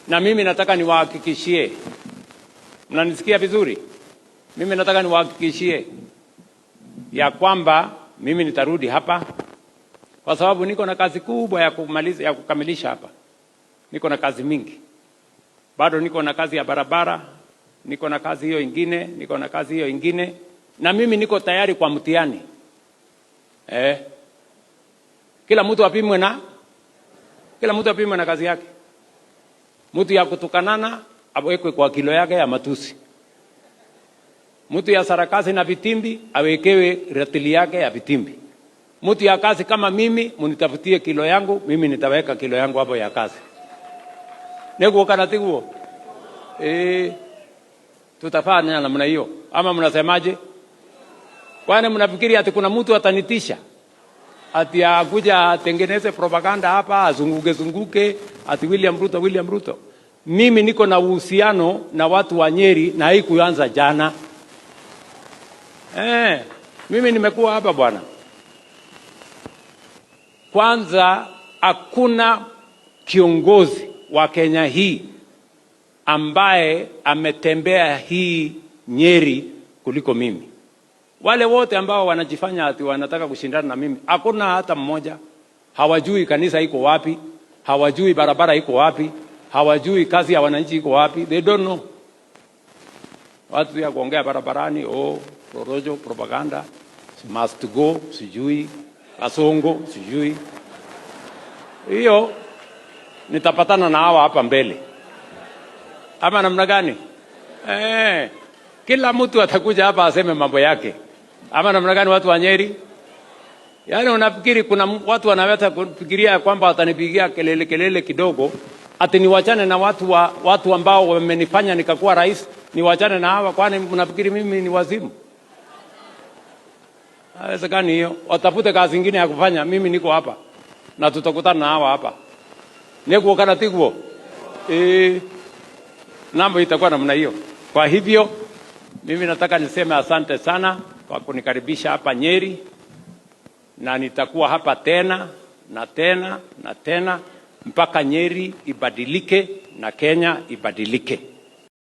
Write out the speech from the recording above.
Na mimi nataka niwahakikishie, mnanisikia vizuri? Mimi nataka niwahakikishie ya kwamba mimi nitarudi hapa kwa sababu niko na kazi kubwa ya kukamilisha hapa. Niko na kazi mingi. Bado niko na kazi ya barabara, niko na kazi hiyo ingine, niko na kazi hiyo ingine, na mimi niko tayari kwa mtihani. Kila mtu apimwe na kazi yake. Mtu ya kutukanana awekwe kwa kilo yake ya matusi. Mtu ya sarakasi na vitimbi awekewe ratili yake ya vitimbi. Mtu ya kazi kama mimi munitafutie kilo yangu, mimi nitaweka kilo yangu hapo ya kazi. Nego kanatiguo. Tutafanya namna hiyo. Ama mnasemaje? Kwani mnafikiri ati kuna mtu atanitisha? Ati akuja atengeneze propaganda hapa, azunguke ati William Ruto. Mimi niko na uhusiano na watu wa Nyeri na haikuanza jana. Mimi nimekuwa hapa bwana. Kwanza hakuna kiongozi wa Kenya hii ambaye ametembea hii Nyeri kuliko mimi. Wale wote ambao wanajifanya ati wanataka kushindana na mimi, hakuna hata mmoja. Hawajui kanisa iko wapi, hawajui barabara iko wapi, hawajui kazi ya wananchi iko wapi. They don't know. Watu ya kuongea barabarani, porojo, propaganda, must go, sijui, kasongo, sijui. Hiyo nitapatana na hawa hapa mbele. Ama namna gani? Kila mtu atakuja hapa aseme mambo yake. Ama namna gani watu wa Nyeri? Yaani unafikiri kuna watu wanaweza kufikiria kwamba watanipigia kelele kidogo ati niwachane na watu ambao wamenifanya nikakuwa rais, niwachane na hawa? Kwani mnafikiri mimi ni wazimu? Haiwezekani hiyo. Watafute kazi nyingine ya kufanya, mimi niko hapa. Na tutakutana na hawa hapa. Nego kana tiguo. Mambo itakuwa namna hiyo. Kwa hivyo mimi nataka niseme asante sana kwa kunikaribisha hapa Nyeri, na nitakuwa hapa tena na tena na tena mpaka Nyeri ibadilike na Kenya ibadilike.